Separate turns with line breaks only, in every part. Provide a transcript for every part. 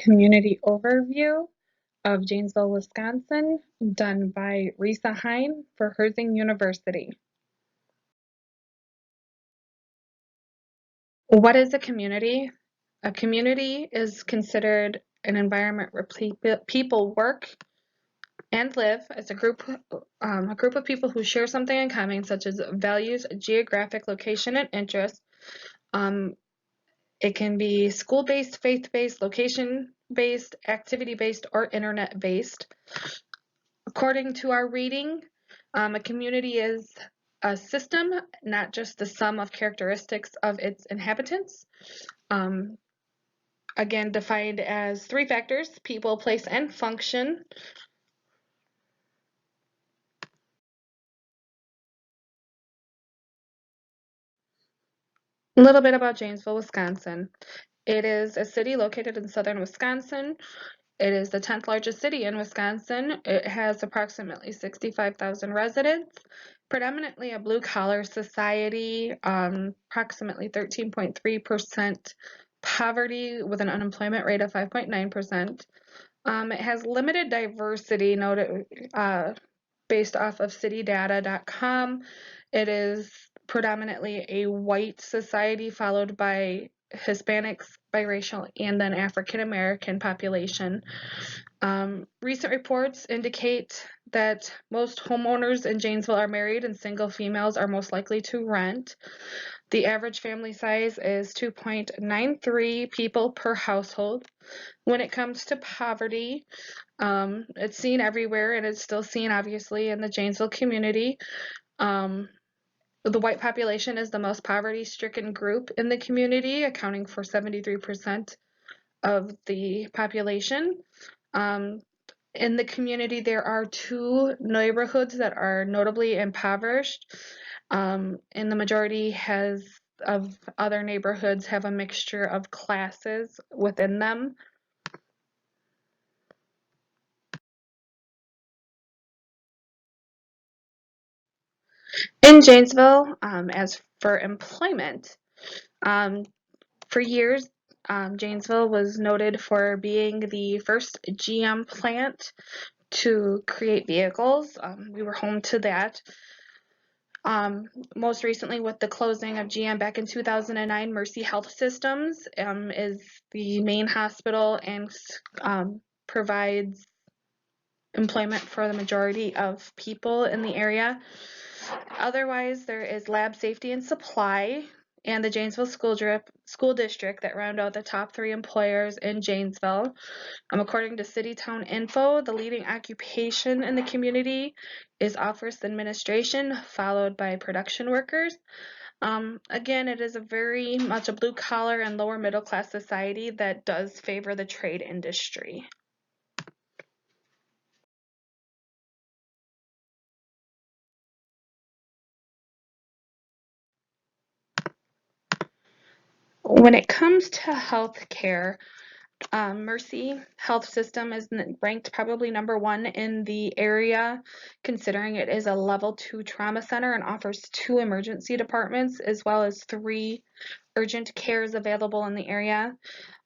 Community Overview of Janesville, Wisconsin, done by Risa Hein for Herzing University. What is a community? A community is considered an environment where people work and live as a group of people who share something in common, such as values, geographic location, and interests. It can be school-based, faith-based, location-based, activity-based, or internet-based. According to our reading, a community is a system, not just the sum of characteristics of its inhabitants. Again, defined as three factors: people, place, and function. A little bit about Janesville, Wisconsin. It is a city located in southern Wisconsin. It is the 10th largest city in Wisconsin. It has approximately 65,000 residents, predominantly a blue-collar society, approximately 13.3% poverty with an unemployment rate of 5.9%. It has limited diversity noted based off of citydata.com. It is predominantly a white society followed by Hispanics, biracial, and then African American population. Recent reports indicate that most homeowners in Janesville are married and single females are most likely to rent. The average family size is 2.93 people per household. When it comes to poverty, it's seen everywhere, and it's still seen obviously in the Janesville community. The white population is the most poverty-stricken group in the community, accounting for 73% of the population. In the community, there are two neighborhoods that are notably impoverished, and the majority of other neighborhoods have a mixture of classes within them. In Janesville, as for employment, um, for years, Janesville was noted for being the first GM plant to create vehicles. We were home to that. Most recently, with the closing of GM back in 2009, Mercy Health Systems is the main hospital and provides employment for the majority of people in the area. Otherwise, there is Lab Safety and Supply and the Janesville School District that round out the top three employers in Janesville. According to CityTown Info, the leading occupation in the community is office administration, followed by production workers. Again, it is a very much a blue collar and lower middle class society that does favor the trade industry. When it comes to healthcare, Mercy Health System is ranked probably number one in the area, considering it is a level 2 trauma center and offers 2 emergency departments as well as 3 urgent cares available in the area.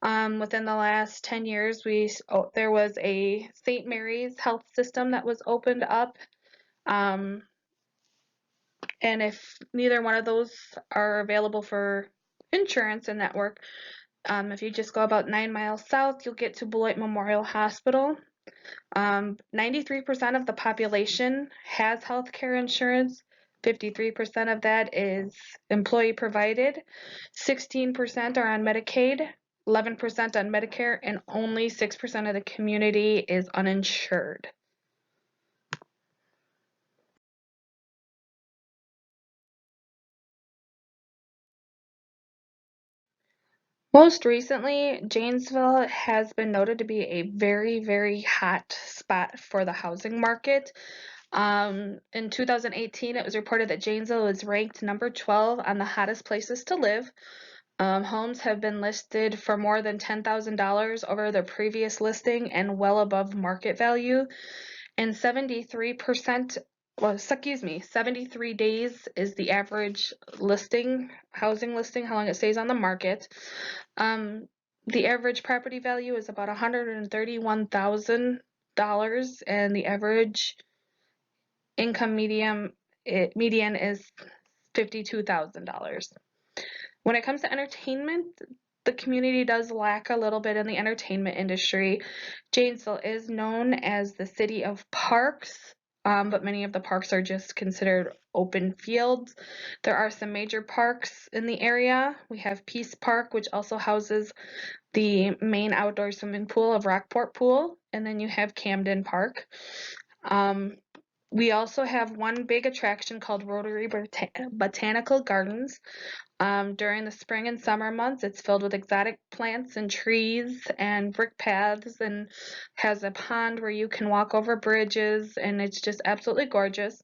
Within the last 10 years, there was a St. Mary's Health System that was opened up. Um, and if neither one of those are available for insurance and network, if you just go about 9 miles south, you'll get to Beloit Memorial Hospital. 93% of the population has health care insurance. 53% of that is employee provided. 16% are on Medicaid, 11% on Medicare, and only 6% of the community is uninsured. Most recently, Janesville has been noted to be a very, very hot spot for the housing market. In 2018, it was reported that Janesville was ranked number 12 on the hottest places to live. Homes have been listed for more than $10,000 over their previous listing and well above market value. And 73%, 73 days is the average housing listing, how long it stays on the market. The average property value is about $131,000, and the average income median is $52,000. When it comes to entertainment, the community does lack a little bit in the entertainment industry. Janesville is known as the city of parks, but many of the parks are just considered open fields. There are some major parks in the area. We have Peace Park, which also houses the main outdoor swimming pool of Rockport Pool, and then you have Camden Park. We also have one big attraction called Rotary Botanical Gardens. During the spring and summer months, it's filled with exotic plants and trees and brick paths, and has a pond where you can walk over bridges, and it's just absolutely gorgeous.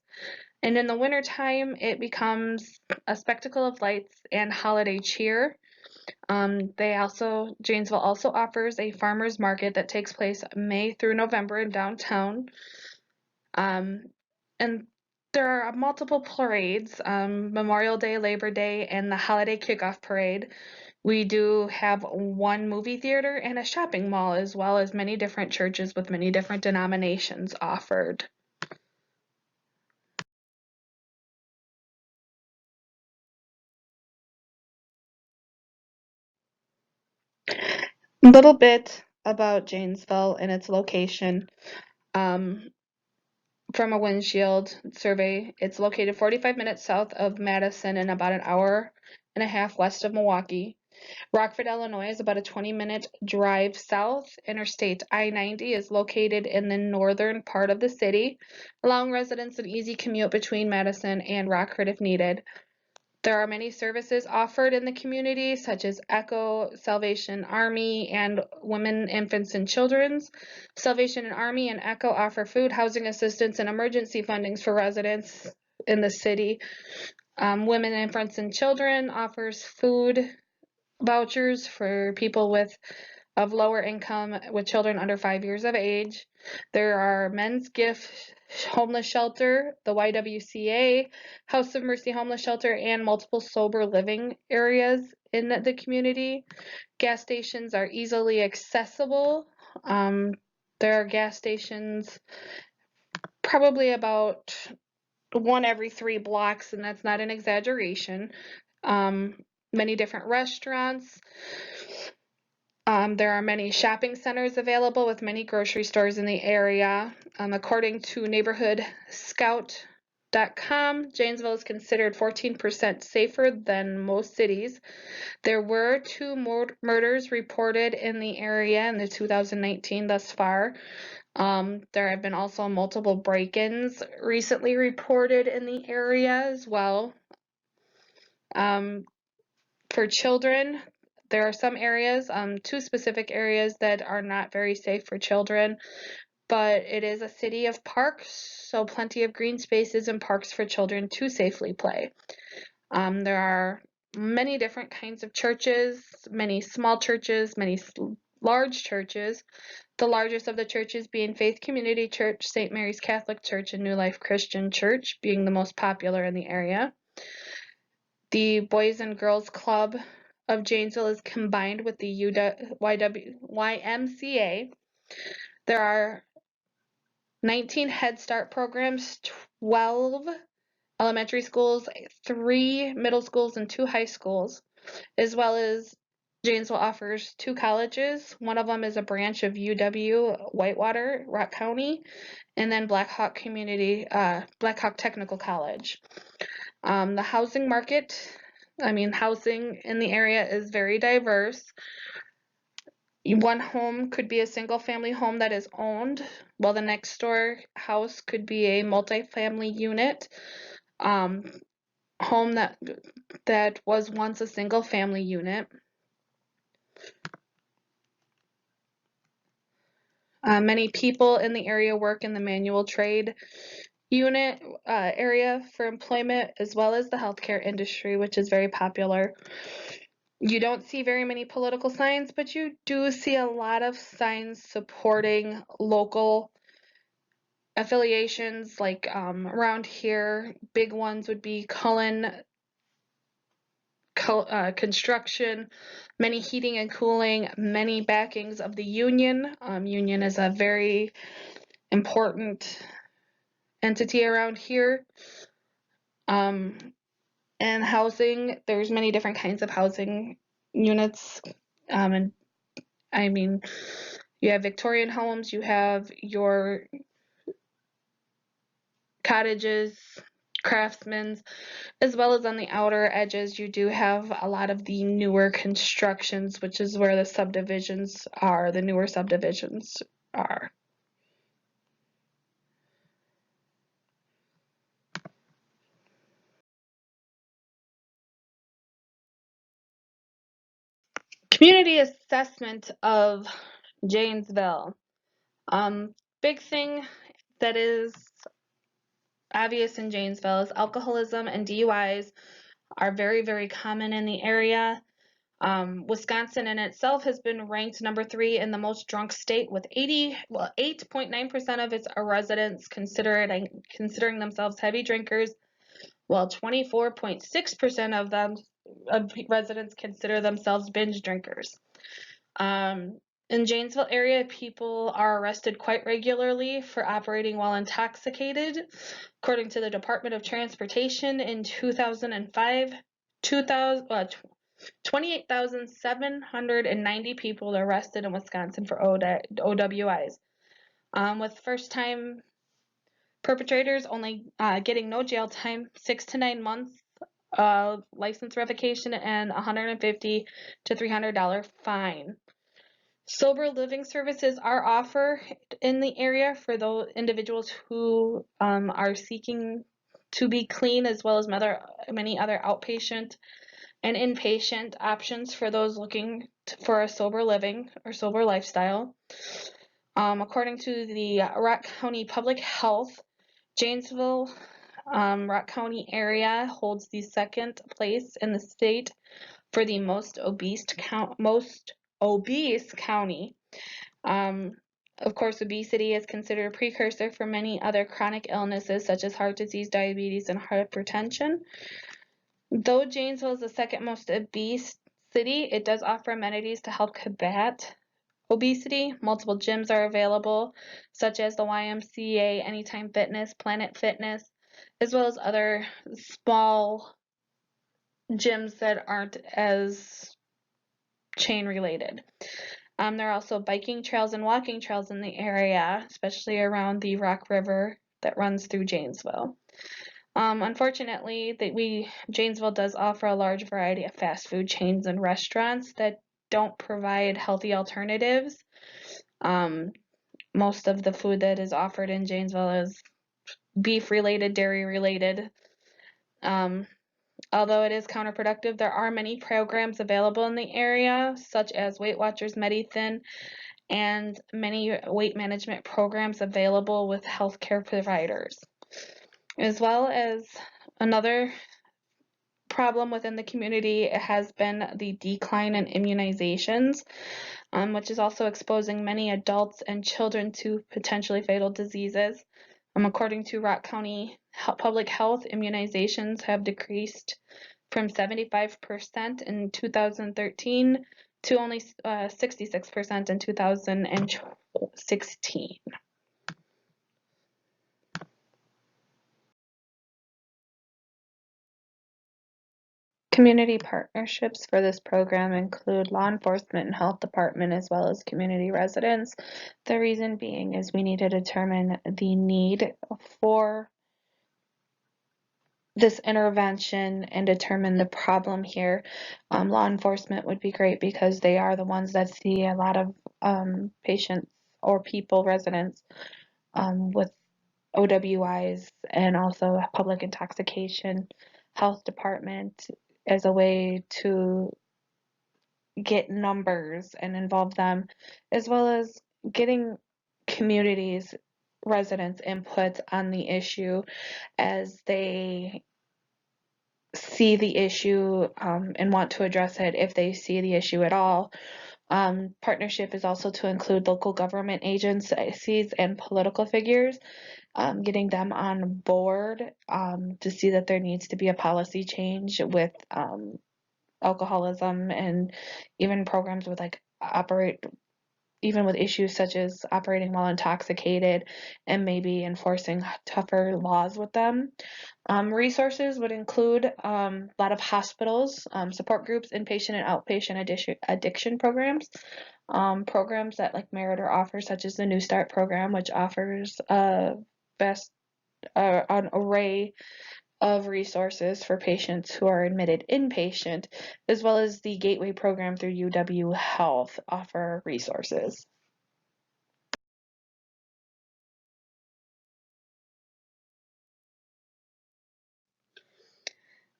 And in the wintertime, it becomes a spectacle of lights and holiday cheer. Janesville also offers a farmers market that takes place May through November in downtown. Um, and there are multiple parades, Memorial Day, Labor Day, and the Holiday Kickoff Parade. We do have one movie theater and a shopping mall, as well as many different churches with many different denominations offered. A little bit about Janesville and its location. Um, from a windshield survey, it's located 45 minutes south of Madison and about an hour and a half west of Milwaukee. Rockford, Illinois is about a 20-minute drive south. Interstate I-90 is located in the northern part of the city, allowing residents an easy commute between Madison and Rockford if needed. There are many services offered in the community, such as ECHO, Salvation Army, and Women, Infants, and Children's. Salvation Army and ECHO offer food, housing assistance, and emergency fundings for residents in the city. Women, Infants, and Children offers food vouchers for people of lower income with children under 5 years of age. There are Men's Gift Homeless Shelter, the YWCA, House of Mercy Homeless Shelter, and multiple sober living areas in the community. Gas stations are easily accessible. There are gas stations probably about one every 3 blocks, and that's not an exaggeration. Many different restaurants. There are many shopping centers available with many grocery stores in the area. According to neighborhoodscout.com, Janesville is considered 14% safer than most cities. There were 2 murders reported in the area in the 2019 thus far. There have been also multiple break-ins recently reported in the area as well. For children, there are some areas, 2 specific areas that are not very safe for children, but it is a city of parks, so plenty of green spaces and parks for children to safely play. There are many different kinds of churches, many small churches, many large churches. The largest of the churches being Faith Community Church, St. Mary's Catholic Church, and New Life Christian Church being the most popular in the area. The Boys and Girls Club of Janesville is combined with the YMCA. There are 19 Head Start programs, 12 elementary schools, 3 middle schools, and 2 high schools, as well as Janesville offers 2 colleges. One of them is a branch of UW Whitewater, Rock County, and then Black Hawk Technical College. The housing market, housing in the area is very diverse. One home could be a single-family home that is owned, while the next door house could be a multi-family unit home that was once a single-family unit. Many people in the area work in the manual trade unit area for employment, as well as the healthcare industry, which is very popular. You don't see very many political signs, but you do see a lot of signs supporting local affiliations. Like around here, big ones would be Cullen construction, many heating and cooling, many backings of the union. Union is a very important entity around here. And housing, there's many different kinds of housing units. And I mean, you have Victorian homes, you have your cottages, craftsmen's, as well as on the outer edges, you do have a lot of the newer constructions, which is where the subdivisions are, the newer subdivisions are. Community assessment of Janesville. Big thing that is obvious in Janesville is alcoholism and DUIs are very, very common in the area. Wisconsin in itself has been ranked number 3 in the most drunk state, with 8.9% of its residents considering themselves heavy drinkers, while 24.6% of residents consider themselves binge drinkers. In Janesville area, people are arrested quite regularly for operating while intoxicated. According to the Department of Transportation, in 2005, 28,790 people arrested in Wisconsin for OWIs, with first-time perpetrators only getting no jail time, 6 to 9 months, license revocation, and $150 to $300 fine. Sober living services are offered in the area for those individuals who are seeking to be clean, as well as many other outpatient and inpatient options for those looking for a sober living or sober lifestyle. According to the Rock County Public Health, Janesville, Rock County area holds the second place in the state for the most obese county. Of course, obesity is considered a precursor for many other chronic illnesses such as heart disease, diabetes, and hypertension. Though Janesville is the second most obese city, it does offer amenities to help combat obesity. Multiple gyms are available, such as the YMCA, Anytime Fitness, Planet Fitness, as well as other small gyms that aren't as chain related. There are also biking trails and walking trails in the area, especially around the Rock River that runs through Janesville. Unfortunately, Janesville does offer a large variety of fast food chains and restaurants that don't provide healthy alternatives. Most of the food that is offered in Janesville is beef related, dairy related. Although it is counterproductive, there are many programs available in the area, such as Weight Watchers, MediThin, and many weight management programs available with healthcare providers. As well as another problem within the community has been the decline in immunizations, which is also exposing many adults and children to potentially fatal diseases. According to Rock County Public Health, immunizations have decreased from 75% in 2013 to only 66% in 2016. Community partnerships for this program include law enforcement and health department, as well as community residents. The reason being is we need to determine the need for this intervention and determine the problem here. Law enforcement would be great because they are the ones that see a lot of patients or residents with OWIs, and also public intoxication. Health department as a way to get numbers and involve them, as well as getting communities, residents' input on the issue as they see the issue and want to address it if they see the issue at all. Partnership is also to include local government agencies and political figures, getting them on board to see that there needs to be a policy change with alcoholism, and even programs with even with issues such as operating while intoxicated and maybe enforcing tougher laws with them. Resources would include a lot of hospitals, support groups, inpatient and outpatient addiction programs, programs that like Meritor offers, such as the New Start program, which offers an array of resources for patients who are admitted inpatient, as well as the Gateway program through UW Health offer resources.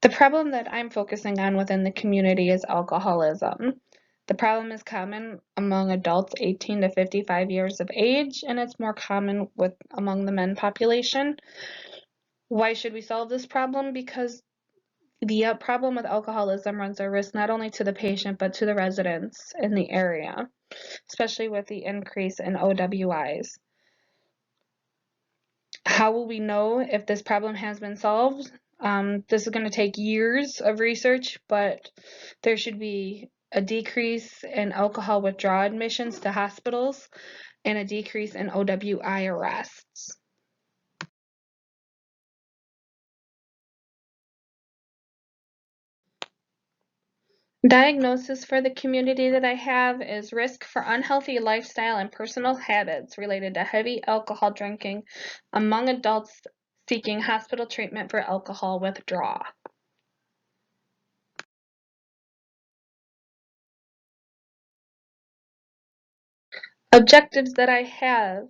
The problem that I'm focusing on within the community is alcoholism. The problem is common among adults 18 to 55 years of age, and it's more common among the men population. Why should we solve this problem? Because the problem with alcoholism runs a risk not only to the patient but to the residents in the area, especially with the increase in OWIs. How will we know if this problem has been solved? This is going to take years of research, but there should be a decrease in alcohol withdrawal admissions to hospitals and a decrease in OWI arrests. Diagnosis for the community that I have is risk for unhealthy lifestyle and personal habits related to heavy alcohol drinking among adults seeking hospital treatment for alcohol withdrawal. Objectives that I have: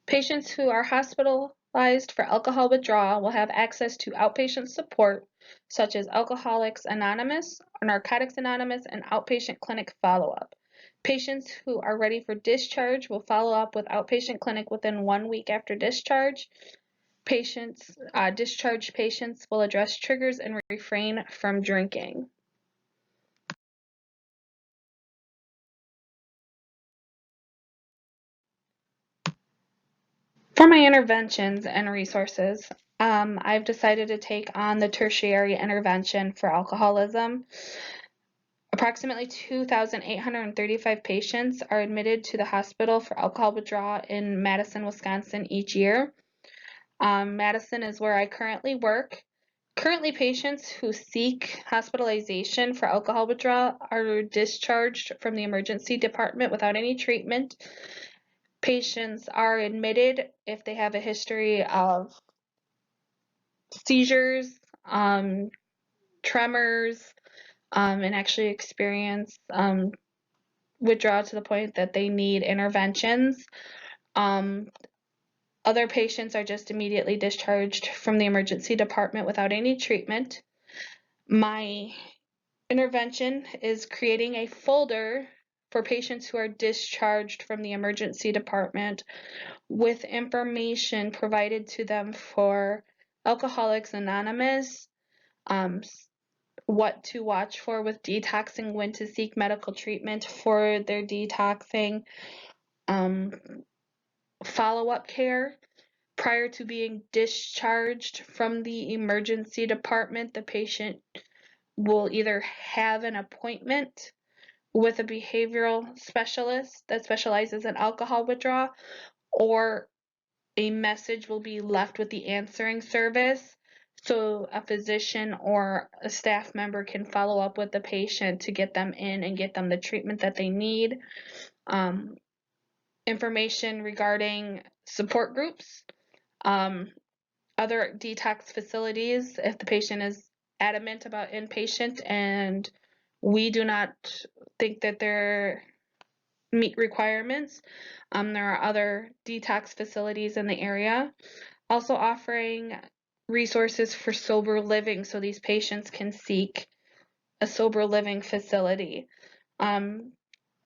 patients who are hospitalized for alcohol withdrawal will have access to outpatient support such as Alcoholics Anonymous, Narcotics Anonymous, and outpatient clinic follow-up. Patients who are ready for discharge will follow up with outpatient clinic within 1 week after discharge. Discharged patients will address triggers and refrain from drinking. For my interventions and resources, I've decided to take on the tertiary intervention for alcoholism. Approximately 2,835 patients are admitted to the hospital for alcohol withdrawal in Madison, Wisconsin each year. Madison is where I currently work. Currently, patients who seek hospitalization for alcohol withdrawal are discharged from the emergency department without any treatment. Patients are admitted if they have a history of seizures, tremors, and actually experience withdrawal to the point that they need interventions. Other patients are just immediately discharged from the emergency department without any treatment. My intervention is creating a folder for patients who are discharged from the emergency department with information provided to them for Alcoholics Anonymous, what to watch for with detoxing, when to seek medical treatment for their detoxing, follow-up care. Prior to being discharged from the emergency department, the patient will either have an appointment with a behavioral specialist that specializes in alcohol withdrawal, or a message will be left with the answering service so a physician or a staff member can follow up with the patient to get them in and get them the treatment that they need. Information regarding support groups, other detox facilities if the patient is adamant about inpatient and we do not think that they're meet requirements. There are other detox facilities in the area, also offering resources for sober living so these patients can seek a sober living facility.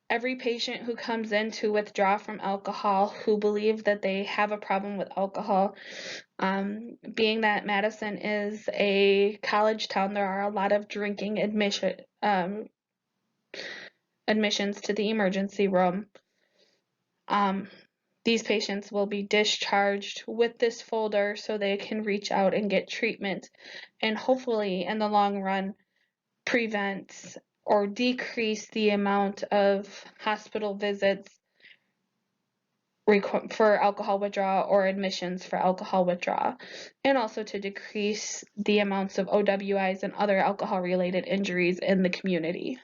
Every patient who comes in to withdraw from alcohol who believe that they have a problem with alcohol, being that Madison is a college town, there are a lot of drinking admissions to the emergency room. These patients will be discharged with this folder so they can reach out and get treatment and hopefully in the long run prevent or decrease the amount of hospital visits for alcohol withdrawal or admissions for alcohol withdrawal, and also to decrease the amounts of OWIs and other alcohol-related injuries in the community.